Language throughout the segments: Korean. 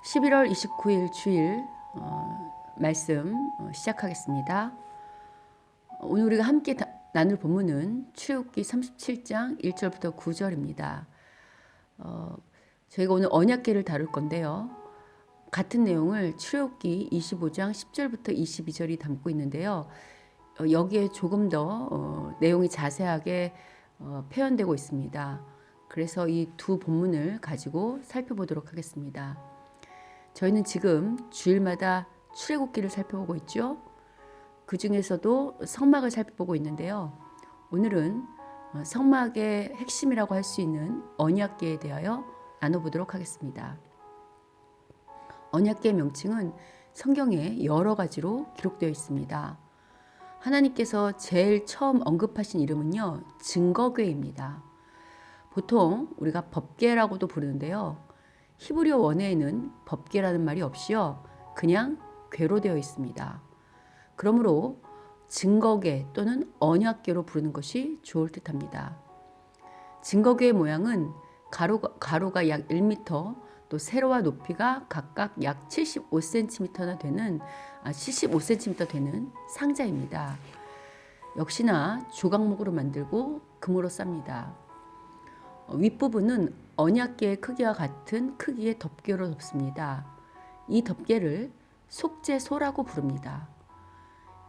11월 29일 주일 말씀 시작하겠습니다. 오늘 우리가 함께 나눌 본문은 출애굽기 37장 1절부터 9절입니다. 저희가 오늘 언약궤를 다룰 건데요. 같은 내용을 출애굽기 25장 10절부터 22절이 담고 있는데요. 여기에 조금 더 내용이 자세하게 표현되고 있습니다. 그래서 이 두 본문을 가지고 살펴보도록 하겠습니다. 저희는 지금 주일마다 출애굽기를 살펴보고 있죠. 그 중에서도 성막을 살펴보고 있는데요. 오늘은 성막의 핵심이라고 할 수 있는 언약궤에 대하여 나눠보도록 하겠습니다. 언약궤의 명칭은 성경에 여러 가지로 기록되어 있습니다. 하나님께서 제일 처음 언급하신 이름은요, 증거궤입니다. 보통 우리가 법궤라고도 부르는데요. 히브리어 원어에는 법궤라는 말이 없이요, 그냥 궤로 되어 있습니다. 그러므로 증거궤 또는 언약궤로 부르는 것이 좋을 듯합니다. 증거궤의 모양은 가로가 약 1m, 또 세로와 높이가 각각 약 75cm 되는 상자입니다. 역시나 조각목으로 만들고 금으로 쌉니다. 윗부분은 언약궤의 크기와 같은 크기의 덮개로 덮습니다. 이 덮개를 속죄소라고 부릅니다.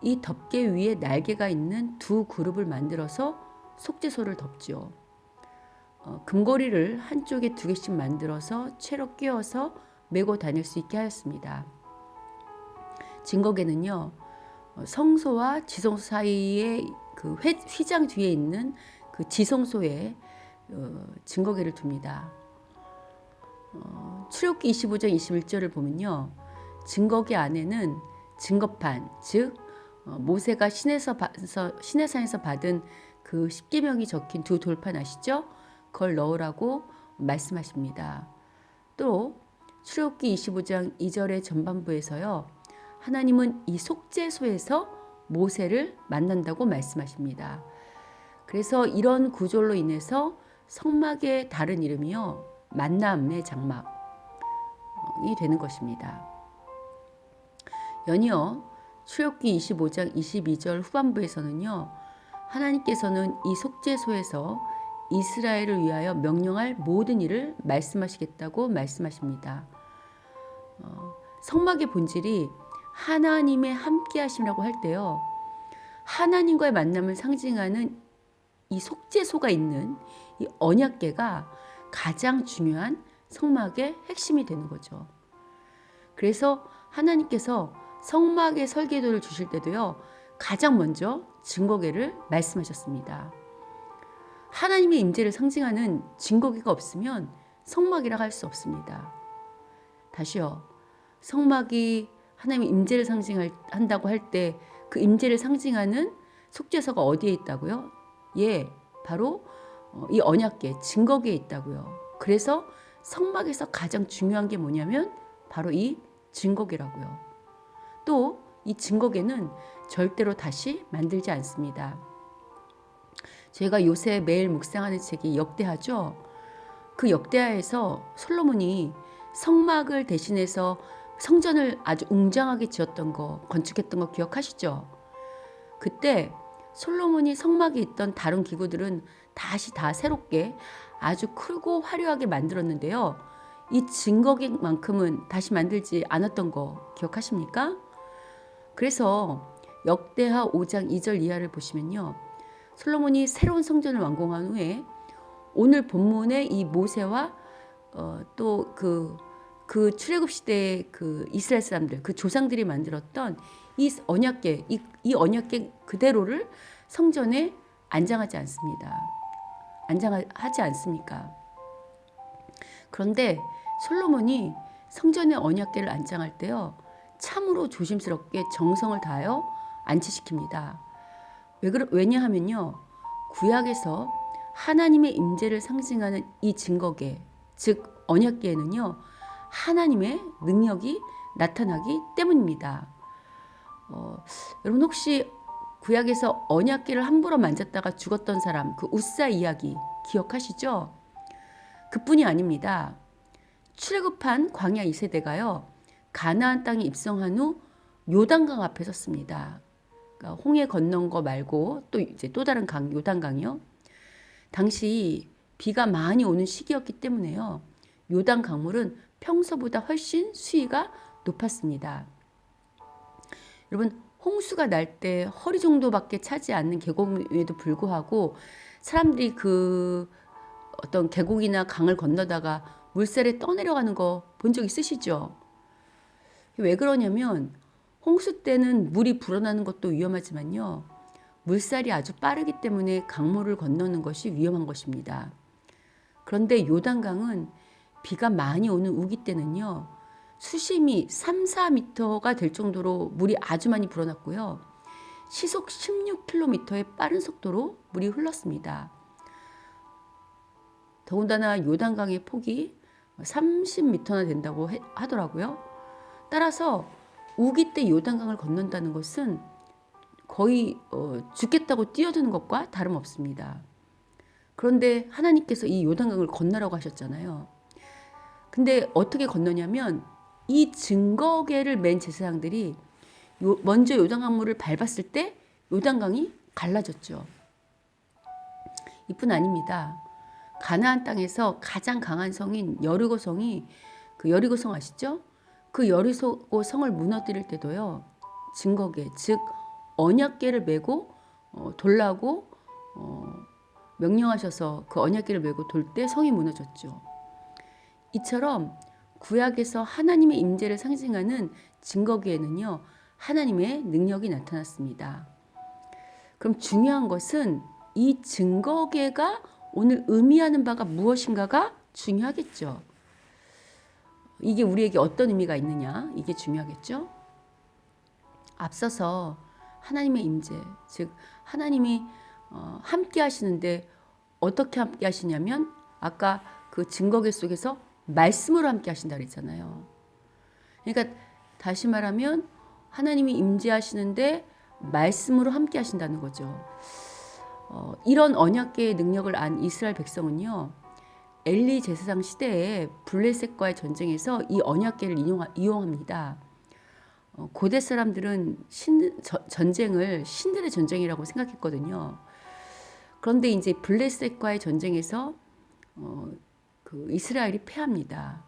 이 덮개 위에 날개가 있는 두 그룹을 만들어서 속죄소를 덮죠. 금고리를 한쪽에 2개씩 만들어서 채로 끼워서 메고 다닐 수 있게 하였습니다. 증거궤는요, 성소와 지성소 사이에 그 휘장 뒤에 있는 그 지성소에 증거궤를 둡니다. 출애굽기 25장 21절을 보면요, 증거궤 안에는 증거판, 즉 모세가 시내산에서 받은 그 십계명이 적힌 두 돌판 아시죠? 그걸 넣으라고 말씀하십니다. 또 출애굽기 25장 2절의 전반부에서요, 하나님은 이 속죄소에서 모세를 만난다고 말씀하십니다. 그래서 이런 구절로 인해서 성막의 다른 이름이요, 만남의 장막이 되는 것입니다. 연이어 출애굽기 25장 22절 후반부에서는요, 하나님께서는 이 속죄소에서 이스라엘을 위하여 명령할 모든 일을 말씀하시겠다고 말씀하십니다. 성막의 본질이 하나님의 함께하심이라고 할 때요, 하나님과의 만남을 상징하는 이 속죄소가 있는 이 언약궤가 가장 중요한 성막의 핵심이 되는 거죠. 그래서 하나님께서 성막의 설계도를 주실 때도요, 가장 먼저 증거궤를 말씀하셨습니다. 하나님의 임재를 상징하는 증거궤가 없으면 성막이라 할 수 없습니다. 다시요, 성막이 하나님의 임재를 상징한다고 할 때 그 임재를 상징하는 속죄소가 어디에 있다고요? 예, 바로 이 언약궤, 증거궤에 있다고요. 그래서 성막에서 가장 중요한 게 뭐냐면 바로 이 증거궤라고요. 또 이 증거궤는 절대로 다시 만들지 않습니다. 제가 요새 매일 묵상하는 책이 역대하죠. 그 역대하에서 솔로몬이 성막을 대신해서 성전을 아주 웅장하게 지었던 거, 건축했던 거 기억하시죠? 그때 솔로몬이 성막에 있던 다른 기구들은 다시 다 새롭게 아주 크고 화려하게 만들었는데요. 이 증거궤만큼은 다시 만들지 않았던 거 기억하십니까? 그래서 역대하 5장 2절 이하를 보시면요, 솔로몬이 새로운 성전을 완공한 후에 오늘 본문의 이 모세와 또 그 출애굽 시대의 그 이스라엘 사람들, 그 조상들이 만들었던 이 언약궤, 이 언약궤 그대로를 성전에 안장하지 않습니다. 안장하지 않습니까? 그런데 솔로몬이 성전의 언약궤를 안장할 때요, 참으로 조심스럽게 정성을 다하여 안치시킵니다. 왜냐하면요, 구약에서 하나님의 임재를 상징하는 이 증거궤, 즉 언약궤에는요, 하나님의 능력이 나타나기 때문입니다. 여러분 혹시 구약에서 언약궤를 함부로 만졌다가 죽었던 사람, 그 웃사 이야기 기억하시죠? 그뿐이 아닙니다. 출애굽한 광야 2세대가요. 가나안 땅에 입성한 후 요단강 앞에 섰습니다. 그러니까 홍해 건넌 거 말고 또 이제 또 다른 강, 요단강이요. 당시 비가 많이 오는 시기였기 때문에요. 요단 강물은 평소보다 훨씬 수위가 높았습니다. 여러분, 홍수가 날 때 허리 정도밖에 차지 않는 계곡임에도 불구하고 사람들이 그 어떤 계곡이나 강을 건너다가 물살에 떠내려가는 거 본 적 있으시죠? 왜 그러냐면 홍수 때는 물이 불어나는 것도 위험하지만요. 물살이 아주 빠르기 때문에 강물을 건너는 것이 위험한 것입니다. 그런데 요단강은 비가 많이 오는 우기 때는요. 수심이 3, 4m가 될 정도로 물이 아주 많이 불어났고요. 시속 16km의 빠른 속도로 물이 흘렀습니다. 더군다나 요단강의 폭이 30m나 된다고 하더라고요. 따라서 우기 때 요단강을 건넌다는 것은 거의 죽겠다고 뛰어드는 것과 다름없습니다. 그런데 하나님께서 이 요단강을 건너라고 하셨잖아요. 근데 어떻게 건너냐면 이 증거궤를 맨 제사장들이 먼저 요단강물을 밟았을 때 요단강이 갈라졌죠. 이뿐 아닙니다. 가나안 땅에서 가장 강한 성인 여리고 성이 그 여리고 성 아시죠? 그 여리고 성을 무너뜨릴 때도요. 증거궤 즉 언약궤를 메고 돌라고 명령하셔서 그 언약궤를 메고 돌 때 성이 무너졌죠. 이처럼 구약에서 하나님의 임재를 상징하는 증거궤에는요. 하나님의 능력이 나타났습니다. 그럼 중요한 것은 이 증거궤가 오늘 의미하는 바가 무엇인가가 중요하겠죠. 이게 우리에게 어떤 의미가 있느냐 이게 중요하겠죠. 앞서서 하나님의 임재 즉 하나님이 함께 하시는데 어떻게 함께 하시냐면 아까 그 증거궤 속에서 말씀으로 함께 하신다 그랬잖아요. 그러니까 다시 말하면 하나님이 임재하시는데 말씀으로 함께 하신다는 거죠. 이런 언약궤의 능력을 안 이스라엘 백성은요. 엘리 제사장 시대에 블레셋과의 전쟁에서 이 언약궤를 이용합니다. 고대 사람들은 전쟁을 신들의 전쟁이라고 생각했거든요. 그런데 이제 블레셋과의 전쟁에서 그 이스라엘이 패합니다.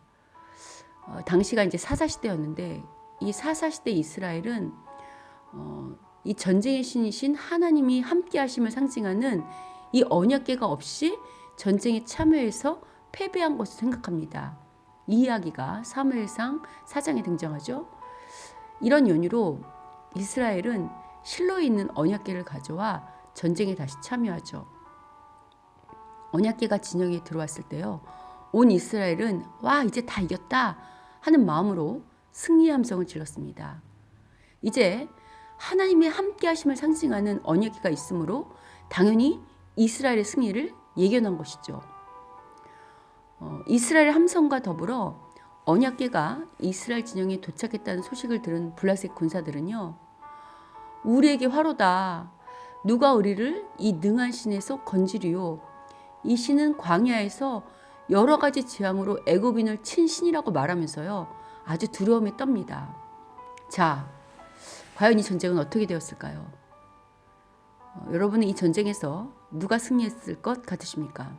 당시가 이제 사사시대였는데 이 사사시대 이스라엘은 이 전쟁의 신이신 하나님이 함께 하심을 상징하는 이 언약궤가 없이 전쟁에 참여해서 패배한 것을 생각합니다. 이 이야기가 사무엘상 4장에 등장하죠. 이런 연유로 이스라엘은 실로에 있는 언약궤를 가져와 전쟁에 다시 참여하죠. 언약궤가 진영에 들어왔을 때요. 온 이스라엘은 와 이제 다 이겼다 하는 마음으로 승리의 함성을 질렀습니다. 이제 하나님의 함께 하심을 상징하는 언약궤가 있으므로 당연히 이스라엘의 승리를 예견한 것이죠. 이스라엘 함성과 더불어 언약궤가 이스라엘 진영에 도착했다는 소식을 들은 블레셋 군사들은요. 우리에게 화로다. 누가 우리를 이 능한 신의 손 건지리요. 이 신은 광야에서 여러 가지 재앙으로 애굽인을 친 신이라고 말하면서요. 아주 두려움에 떱니다. 자, 과연 이 전쟁은 어떻게 되었을까요? 여러분은 이 전쟁에서 누가 승리했을 것 같으십니까?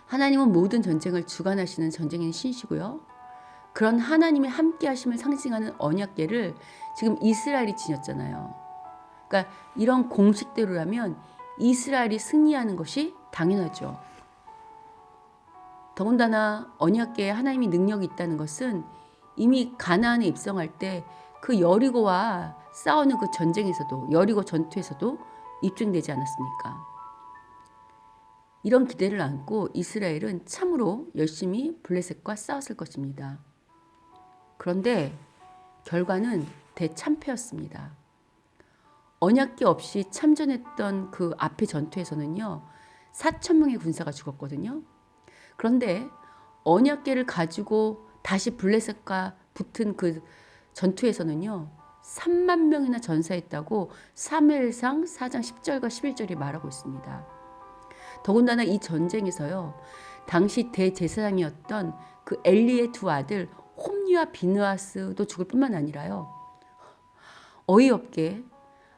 하나님은 모든 전쟁을 주관하시는 전쟁의 신이시고요. 그런 하나님의 함께 하심을 상징하는 언약궤를 지금 이스라엘이 지녔잖아요. 그러니까 이런 공식대로라면 이스라엘이 승리하는 것이 당연하죠. 더군다나 언약궤에 하나님의 능력이 있다는 것은 이미 가나안에 입성할 때 그 여리고와 싸우는 그 전쟁에서도 여리고 전투에서도 입증되지 않았습니까? 이런 기대를 안고 이스라엘은 참으로 열심히 블레셋과 싸웠을 것입니다. 그런데 결과는 대참패였습니다. 언약궤 없이 참전했던 그 앞의 전투에서는요. 4,000명의 군사가 죽었거든요. 그런데 언약궤를 가지고 다시 블레셋과 붙은 그 전투에서는요. 3만 명이나 전사했다고 사무엘상 4장 10절과 11절이 말하고 있습니다. 더군다나 이 전쟁에서요. 당시 대제사장이었던 그 엘리의 두 아들 홈리와 비느하스도 죽을 뿐만 아니라요. 어이없게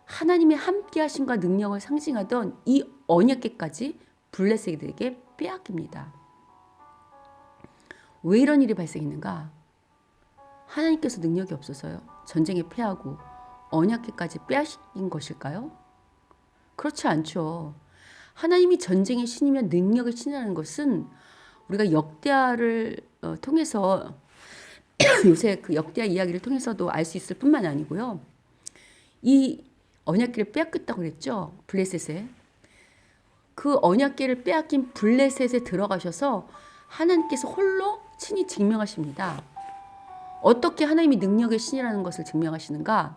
하나님의 함께 하심과 능력을 상징하던 이 언약궤까지 블레셋에게 빼앗깁니다. 왜 이런 일이 발생했는가? 하나님께서 능력이 없어서요. 전쟁에 패하고 언약궤까지 빼앗긴 것일까요? 그렇지 않죠. 하나님이 전쟁의 신이며 능력의 신이라는 것은 우리가 역대하를 통해서 요새 그 역대하 이야기를 통해서도 알 수 있을 뿐만 아니고요. 이 언약궤를 빼앗겼다고 그랬죠. 블레셋에. 그 언약궤를 빼앗긴 블레셋에 들어가셔서 하나님께서 홀로 친히 증명하십니다. 어떻게 하나님이 능력의 신이라는 것을 증명하시는가?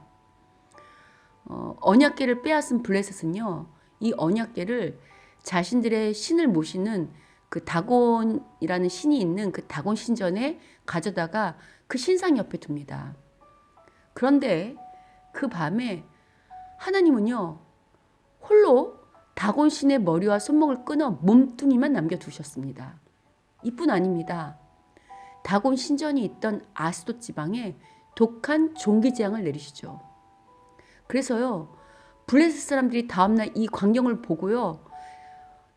언약궤를 빼앗은 블레셋은요. 이 언약궤를 자신들의 신을 모시는 그 다곤이라는 신이 있는 그 다곤 신전에 가져다가 그 신상 옆에 둡니다. 그런데 그 밤에 하나님은요. 홀로 다곤 신의 머리와 손목을 끊어 몸뚱이만 남겨두셨습니다. 이뿐 아닙니다. 다곤 신전이 있던 아스돗 지방에 독한 종기재앙을 내리시죠. 그래서요. 블레셋 사람들이 다음날 이 광경을 보고요.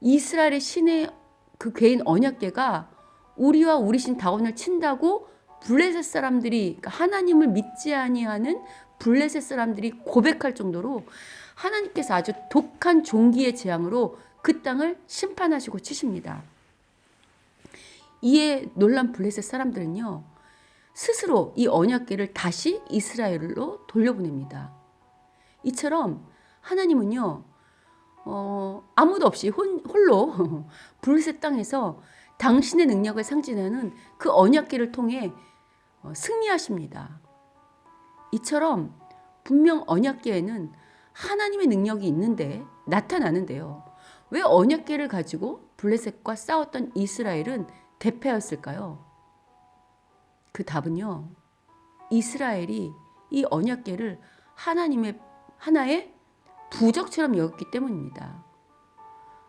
이스라엘의 신의 그 궤인 언약궤가 우리와 우리 신 다곤을 친다고 블레셋 사람들이, 그러니까 하나님을 믿지 아니하는 블레셋 사람들이 고백할 정도로 하나님께서 아주 독한 종기의 재앙으로 그 땅을 심판하시고 치십니다. 이에 놀란 블레셋 사람들은요. 스스로 이 언약궤를 다시 이스라엘로 돌려보냅니다. 이처럼 하나님은요. 아무도 없이 홀로 블레셋 땅에서 당신의 능력을 상징하는 그 언약궤를 통해 승리하십니다. 이처럼 분명 언약궤에는 하나님의 능력이 있는데 나타나는데요. 왜 언약궤를 가지고 블레셋과 싸웠던 이스라엘은 대패였을까요? 그 답은요. 이스라엘이 이 언약궤를 하나님의 하나의 부적처럼 여겼기 때문입니다.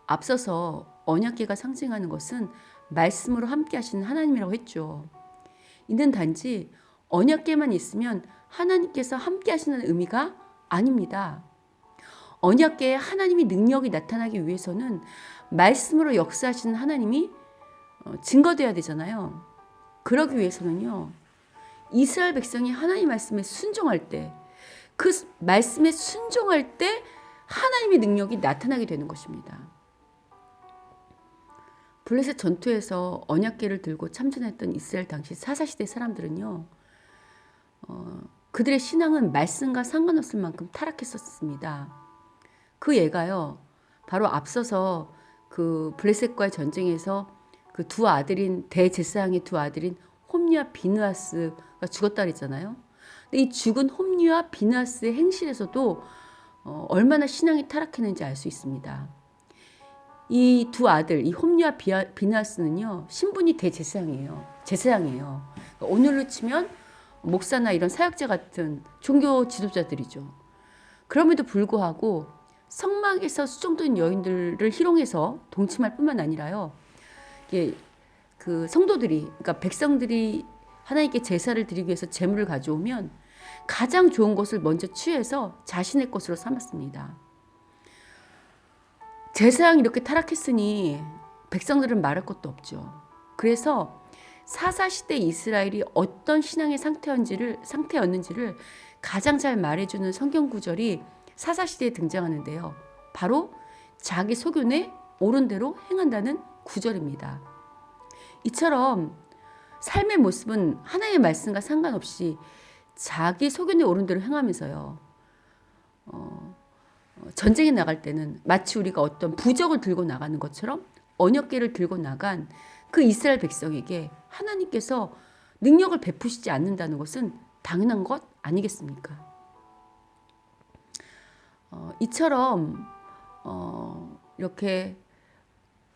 앞서서 언약궤가 상징하는 것은 말씀으로 함께 하시는 하나님이라고 했죠. 이는 단지 언약궤만 있으면 하나님께서 함께 하시는 의미가 아닙니다. 언약궤에 하나님의 능력이 나타나기 위해서는 말씀으로 역사하시는 하나님이 증거돼야 되잖아요. 그러기 위해서는요. 이스라엘 백성이 하나님 말씀에 순종할 때, 그 말씀에 순종할 때 하나님의 능력이 나타나게 되는 것입니다. 블레셋 전투에서 언약궤를 들고 참전했던 이스라엘 당시 사사시대 사람들은요. 그들의 신앙은 말씀과 상관없을 만큼 타락했었습니다. 그 예가요. 바로 앞서서 그 블레셋과의 전쟁에서 그 두 아들인 대제사장의 두 아들인 홈리와 비느하스가 죽었다 그랬잖아요. 근데 이 죽은 홈리와 비느하스의 행실에서도 얼마나 신앙이 타락했는지 알 수 있습니다. 이 두 아들, 이 홈리와 비느하스는요. 신분이 대제사장이에요. 제사장이에요. 그러니까 오늘로 치면 목사나 이런 사역자 같은 종교 지도자들이죠. 그럼에도 불구하고 성막에서 수종된 여인들을 희롱해서 동침할 뿐만 아니라요. 이게 그 성도들이, 그러니까 백성들이 하나님께 제사를 드리기 위해서 제물을 가져오면 가장 좋은 것을 먼저 취해서 자신의 것으로 삼았습니다. 제사장이 이렇게 타락했으니 백성들은 말할 것도 없죠. 그래서 사사시대 이스라엘이 어떤 신앙의 상태였는지를 가장 잘 말해주는 성경 구절이 사사시대에 등장하는데요. 바로 자기 소견에 옳은 대로 행한다는 구절입니다. 이처럼 삶의 모습은 하나님의 말씀과 상관없이 자기 소견에 옳은 대로 행하면서요. 전쟁에 나갈 때는 마치 우리가 어떤 부적을 들고 나가는 것처럼 언약궤를 들고 나간 그 이스라엘 백성에게 하나님께서 능력을 베푸시지 않는다는 것은 당연한 것 아니겠습니까? 이처럼 이렇게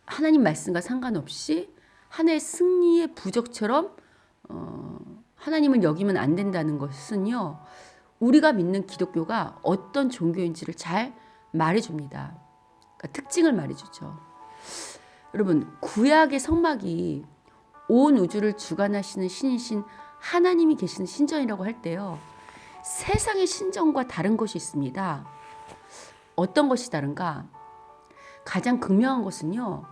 하나님 말씀과 상관없이 하나의 승리의 부적처럼 하나님을 여기면 안 된다는 것은요. 우리가 믿는 기독교가 어떤 종교인지를 잘 말해줍니다. 그러니까 특징을 말해주죠. 여러분, 구약의 성막이 온 우주를 주관하시는 신이신 하나님이 계시는 신전이라고 할 때요, 세상의 신전과 다른 것이 있습니다. 어떤 것이 다른가? 가장 극명한 것은요,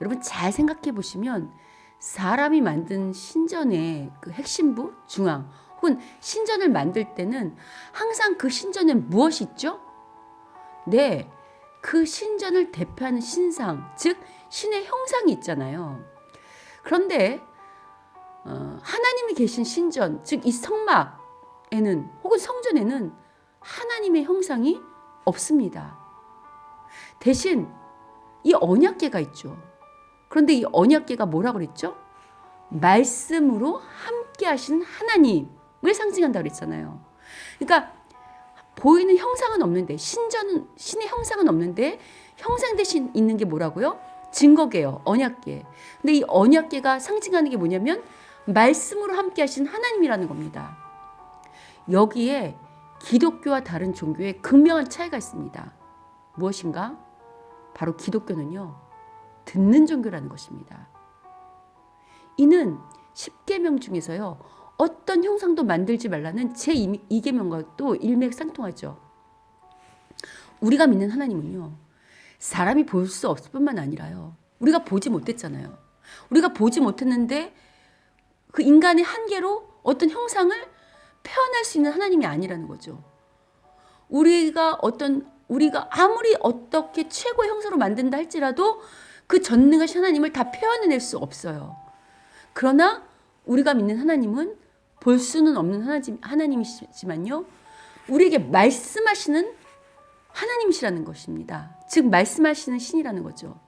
여러분 잘 생각해 보시면 사람이 만든 신전의 그 핵심부, 중앙, 혹은 신전을 만들 때는 항상 그 신전에 무엇이 있죠? 네, 그 신전을 대표하는 신상, 즉 신의 형상이 있잖아요. 그런데 하나님이 계신 신전, 즉 이 성막에는 혹은 성전에는 하나님의 형상이 없습니다. 대신 이 언약궤가 있죠. 그런데 이 언약궤가 뭐라고 그랬죠? 말씀으로 함께 하시는 하나님을 상징한다고 그랬잖아요. 그러니까 보이는 형상은 없는데, 신의 형상은 없는데 형상 대신 있는 게 뭐라고요? 증거궤요. 언약궤. 근데 이 언약궤가 상징하는 게 뭐냐면 말씀으로 함께 하신 하나님이라는 겁니다. 여기에 기독교와 다른 종교에 극명한 차이가 있습니다. 무엇인가? 바로 기독교는요, 듣는 종교라는 것입니다. 이는 10계명 중에서요, 어떤 형상도 만들지 말라는 제2계명과 또 일맥상통하죠. 우리가 믿는 하나님은요, 사람이 볼 수 없을 뿐만 아니라요, 우리가 보지 못했잖아요. 우리가 보지 못했는데 그 인간의 한계로 어떤 형상을 표현할 수 있는 하나님이 아니라는 거죠. 우리가 아무리 어떻게 최고의 형상으로 만든다 할지라도 그 전능하신 하나님을 다 표현해낼 수 없어요. 그러나 우리가 믿는 하나님은 볼 수는 없는 하나님이시지만요, 우리에게 말씀하시는 하나님이시라는 것입니다. 즉 말씀하시는 신이라는 거죠.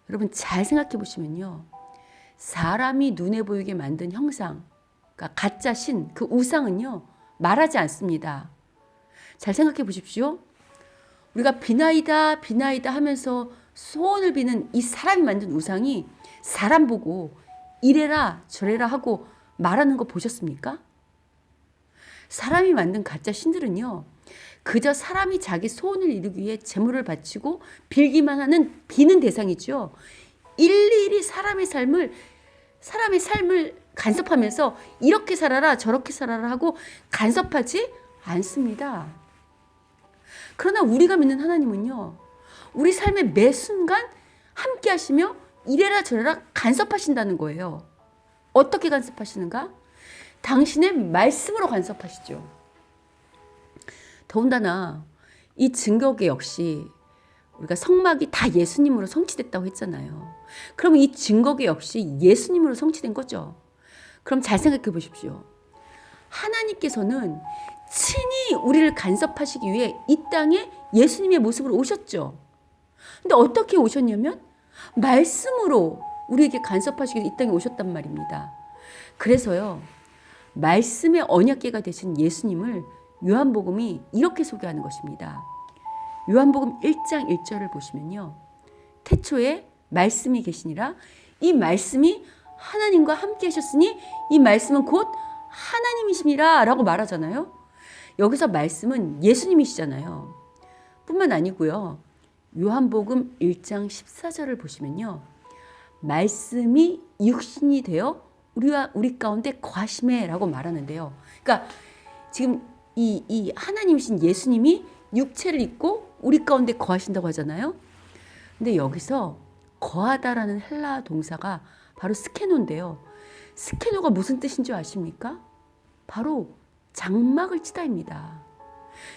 여러분 잘 생각해 보시면요, 사람이 눈에 보이게 만든 형상, 그러니까 가짜 신, 그 우상은요 말하지 않습니다. 잘 생각해 보십시오. 우리가 비나이다 비나이다 하면서 소원을 비는 이 사람이 만든 우상이 사람 보고 이래라 저래라 하고 말하는 거 보셨습니까? 사람이 만든 가짜 신들은요, 그저 사람이 자기 소원을 이루기 위해 제물을 바치고 빌기만 하는 비는 대상이죠. 일일이 사람의 삶을 간섭하면서 이렇게 살아라 저렇게 살아라 하고 간섭하지 않습니다. 그러나 우리가 믿는 하나님은요, 우리 삶의 매 순간 함께 하시며 이래라 저래라 간섭하신다는 거예요. 어떻게 간섭하시는가? 당신의 말씀으로 간섭하시죠. 더군다나 이 증거궤 역시 우리가 성막이 다 예수님으로 성취됐다고 했잖아요. 그럼 이 증거궤 역시 예수님으로 성취된 거죠. 그럼 잘 생각해 보십시오. 하나님께서는 친히 우리를 간섭하시기 위해 이 땅에 예수님의 모습으로 오셨죠. 근데 어떻게 오셨냐면 말씀으로 우리에게 간섭하시기 위해 이 땅에 오셨단 말입니다. 그래서요, 말씀의 언약궤가 되신 예수님을 요한복음이 이렇게 소개하는 것입니다. 요한복음 1장 1절을 보시면요, 태초에 말씀이 계시니라, 이 말씀이 하나님과 함께 하셨으니 이 말씀은 곧 하나님이십니다 라고 말하잖아요. 여기서 말씀은 예수님이시잖아요. 뿐만 아니고요, 요한복음 1장 14절을 보시면요, 말씀이 육신이 되어 우리 가운데 거하시매 라고 말하는데요. 그러니까 지금 이 하나님이신 예수님이 육체를 입고 우리 가운데 거하신다고 하잖아요. 근데 여기서 거하다라는 헬라 동사가 바로 스케노인데요. 스케노가 무슨 뜻인 줄 아십니까? 바로 장막을 치다입니다.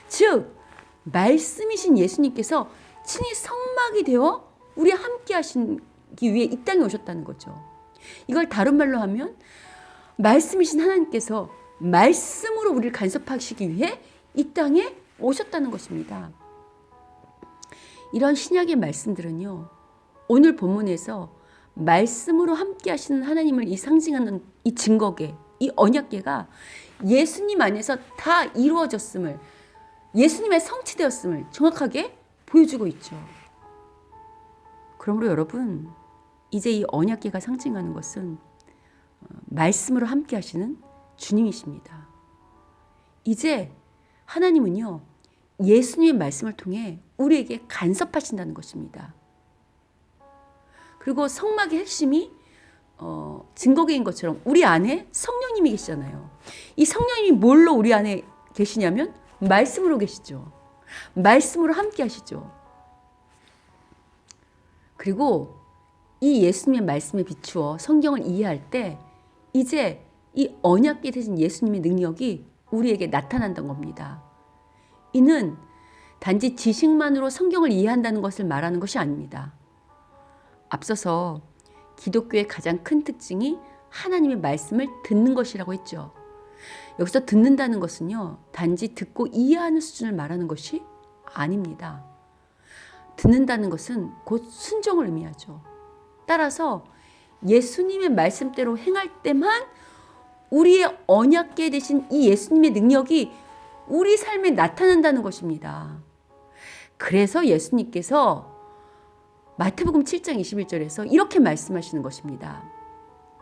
즉 말씀이신 예수님께서 친히 성막이 되어 우리와 함께 하시기 위해 이 땅에 오셨다는 거죠. 이걸 다른 말로 하면 말씀이신 하나님께서 말씀으로 우리를 간섭하시기 위해 이 땅에 오셨다는 것입니다. 이런 신약의 말씀들은요, 오늘 본문에서 말씀으로 함께 하시는 하나님을 이 상징하는 이 증거궤, 이 언약궤가 예수님 안에서 다 이루어졌음을, 예수님의 성취되었음을 정확하게 보여주고 있죠. 그러므로 여러분, 이제 이 언약궤가 상징하는 것은 말씀으로 함께 하시는 주님이십니다. 이제 하나님은요, 예수님의 말씀을 통해 우리에게 간섭하신다는 것입니다. 그리고 성막의 핵심이 증거계인 것처럼 우리 안에 성령님이 계시잖아요. 이 성령님이 뭘로 우리 안에 계시냐면 말씀으로 계시죠. 말씀으로 함께 하시죠. 그리고 이 예수님의 말씀에 비추어 성경을 이해할 때 이제 이 언약계 되신 예수님의 능력이 우리에게 나타난다는 겁니다. 이는 단지 지식만으로 성경을 이해한다는 것을 말하는 것이 아닙니다. 앞서서 기독교의 가장 큰 특징이 하나님의 말씀을 듣는 것이라고 했죠. 여기서 듣는다는 것은요, 단지 듣고 이해하는 수준을 말하는 것이 아닙니다. 듣는다는 것은 곧 순종을 의미하죠. 따라서 예수님의 말씀대로 행할 때만 우리의 언약계 되신 이 예수님의 능력이 우리 삶에 나타난다는 것입니다. 그래서 예수님께서 마태복음 7장 21절에서 이렇게 말씀하시는 것입니다.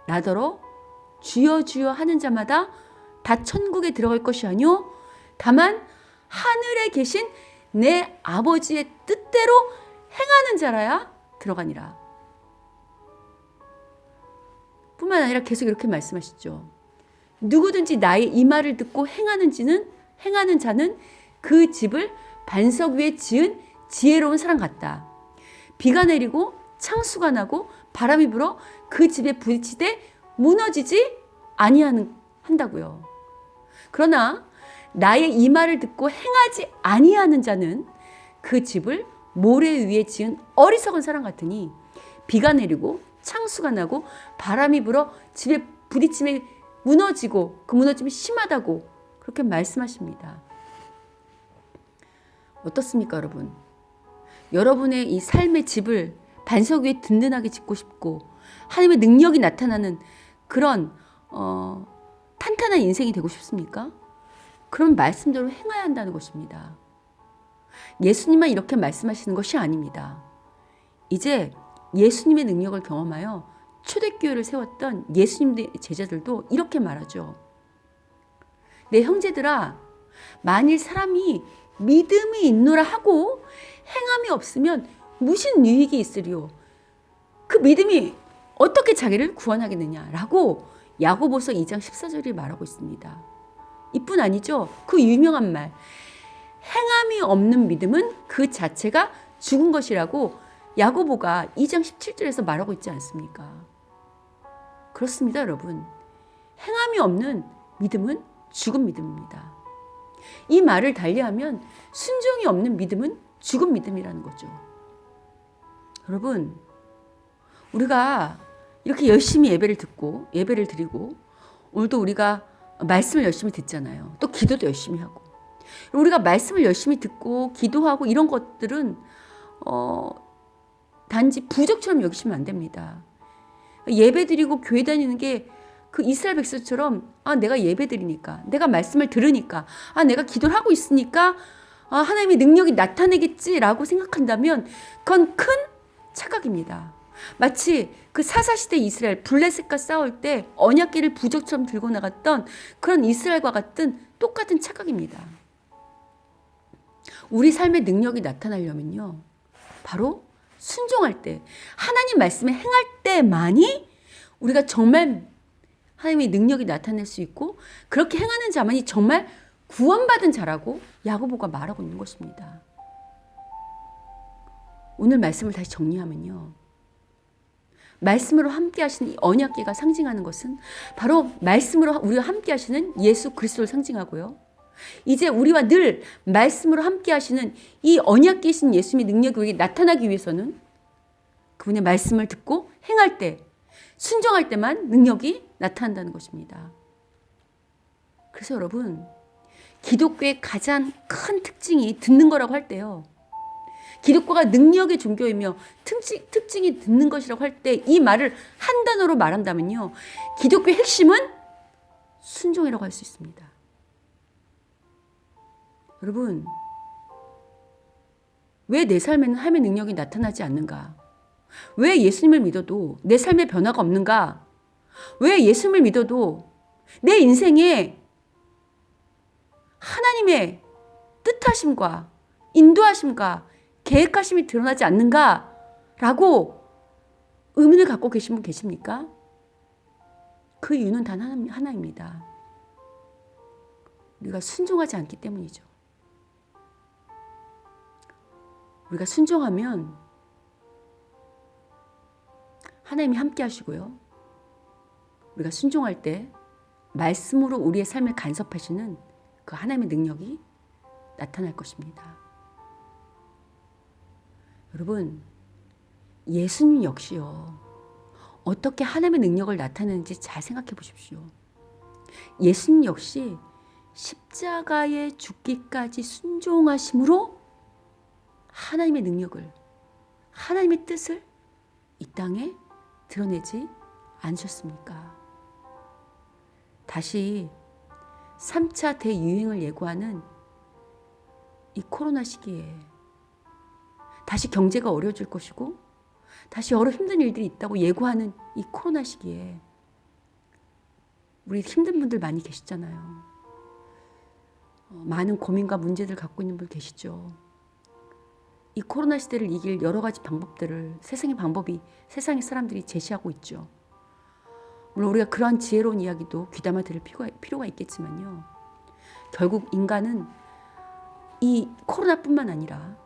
나더러 주여 주여 하는 자마다 다 천국에 들어갈 것이 아니요 다만 하늘에 계신 내 아버지의 뜻대로 행하는 자라야 들어가니라. 뿐만 아니라 계속 이렇게 말씀하시죠. 누구든지 나의 이 말을 듣고 행하는 자는 그 집을 반석 위에 지은 지혜로운 사람 같다. 비가 내리고 창수가 나고 바람이 불어 그 집에 부딪히되 무너지지 아니한다고요. 그러나 나의 이 말을 듣고 행하지 아니하는 자는 그 집을 모래 위에 지은 어리석은 사람 같으니 비가 내리고 창수가 나고 바람이 불어 집에 부딪힘에 무너지고 그 무너짐이 심하다고 그렇게 말씀하십니다. 어떻습니까, 여러분? 여러분의 이 삶의 집을 반석 위에 든든하게 짓고 싶고 하나님의 능력이 나타나는 그런 탄탄한 인생이 되고 싶습니까? 그런 말씀대로 행해야 한다는 것입니다. 예수님만 이렇게 말씀하시는 것이 아닙니다. 이제 예수님의 능력을 경험하여 초대교회를 세웠던 예수님의 제자들도 이렇게 말하죠. 내 형제들아, 만일 사람이 믿음이 있노라 하고 행함이 없으면 무슨 유익이 있으리요? 그 믿음이 어떻게 자기를 구원하겠느냐라고 야고보서 2장 14절이 말하고 있습니다. 이뿐 아니죠. 그 유명한 말, 행함이 없는 믿음은 그 자체가 죽은 것이라고 야고보가 2장 17절에서 말하고 있지 않습니까? 그렇습니다, 여러분. 행함이 없는 믿음은 죽은 믿음입니다. 이 말을 달리하면 순종이 없는 믿음은 죽은 믿음이라는 거죠. 여러분, 우리가 이렇게 열심히 예배를 드리고 오늘도 우리가 말씀을 열심히 듣잖아요. 또 기도도 열심히 하고. 우리가 말씀을 열심히 듣고 기도하고 이런 것들은 단지 부적처럼 여기시면 안 됩니다. 예배 드리고 교회 다니는 게 그 이스라엘 백성처럼 내가 예배 드리니까, 내가 말씀을 들으니까, 내가 기도를 하고 있으니까 하나님의 능력이 나타내겠지라고 생각한다면 그건 큰 착각입니다. 마치 그 사사시대 이스라엘 블레셋과 싸울 때 언약궤를 부적처럼 들고 나갔던 그런 이스라엘과 같은 똑같은 착각입니다. 우리 삶의 능력이 나타나려면요, 바로 순종할 때, 하나님 말씀에 행할 때만이 우리가 정말 하나님의 능력이 나타낼 수 있고, 그렇게 행하는 자만이 정말 구원받은 자라고 야고보가 말하고 있는 것입니다. 오늘 말씀을 다시 정리하면요, 말씀으로 함께 하시는 이 언약궤가 상징하는 것은 바로 말씀으로 우리와 함께 하시는 예수 그리스도를 상징하고요, 이제 우리와 늘 말씀으로 함께 하시는 이 언약궤이신 예수님의 능력이 우리에게 나타나기 위해서는 그분의 말씀을 듣고 행할 때, 순종할 때만 능력이 나타난다는 것입니다. 그래서 여러분, 기독교의 가장 큰 특징이 듣는 거라고 할 때요, 기독교가 능력의 종교이며 특징이 듣는 것이라고 할 때 이 말을 한 단어로 말한다면요, 기독교의 핵심은 순종이라고 할 수 있습니다. 여러분, 왜 내 삶에는 하나님의 능력이 나타나지 않는가? 왜 예수님을 믿어도 내 삶에 변화가 없는가? 왜 예수님을 믿어도 내 인생에 하나님의 뜻하심과 인도하심과 계획하심이 드러나지 않는가? 라고 의문을 갖고 계신 분 계십니까? 그 이유는 단 하나입니다. 우리가 순종하지 않기 때문이죠. 우리가 순종하면 하나님이 함께 하시고요. 우리가 순종할 때 말씀으로 우리의 삶을 간섭하시는 그 하나님의 능력이 나타날 것입니다. 여러분, 예수님 역시요. 어떻게 하나님의 능력을 나타내는지 잘 생각해 보십시오. 예수님 역시 십자가에 죽기까지 순종하심으로 하나님의 능력을, 하나님의 뜻을 이 땅에 드러내지 않으셨습니까? 다시 3차 대유행을 예고하는 이 코로나 시기에 다시 경제가 어려워질 것이고 다시 여러 힘든 일들이 있다고 예고하는 이 코로나 시기에 우리 힘든 분들 많이 계시잖아요. 많은 고민과 문제들 갖고 있는 분 계시죠. 이 코로나 시대를 이길 여러 가지 방법들을 세상의 사람들이 제시하고 있죠. 물론 우리가 그러한 지혜로운 이야기도 귀담아 들을 필요가 있겠지만요. 결국 인간은 이 코로나뿐만 아니라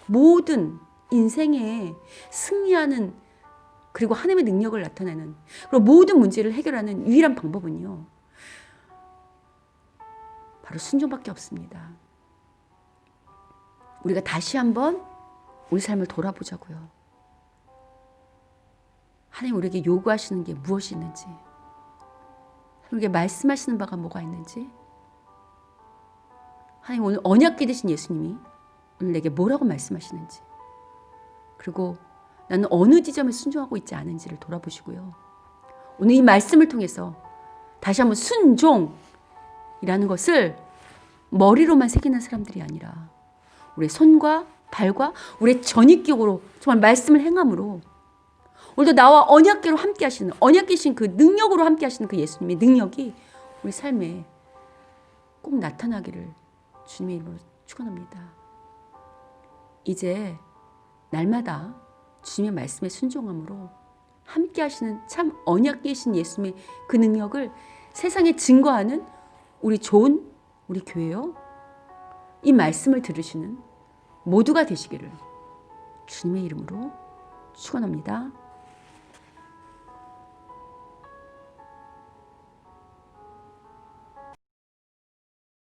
모든 인생에 승리하는, 그리고 하나님의 능력을 나타내는, 그리고 모든 문제를 해결하는 유일한 방법은요, 바로 순종밖에 없습니다. 우리가 다시 한번 우리 삶을 돌아보자고요. 하나님 우리에게 요구하시는 게 무엇이 있는지, 우리에게 말씀하시는 바가 뭐가 있는지, 하나님 오늘 언약궤 되신 예수님이 오늘 내게 뭐라고 말씀하시는지, 그리고 나는 어느 지점에 순종하고 있지 않은지를 돌아보시고요. 오늘 이 말씀을 통해서 다시 한번 순종이라는 것을 머리로만 새기는 사람들이 아니라 우리의 손과 발과 우리의 전입격으로 정말 말씀을 행함으로 오늘도 나와 언약궤로 함께 하시는, 언약궤신 그 능력으로 함께 하시는 그 예수님의 능력이 우리 삶에 꼭 나타나기를 주님의 이름으로 축원합니다. 이제 날마다 주님의 말씀에 순종함으로 함께 하시는 참 언약궤신 예수님의 그 능력을 세상에 증거하는 우리 교회요, 이 말씀을 들으시는 모두가 되시기를 주님의 이름으로 축원합니다.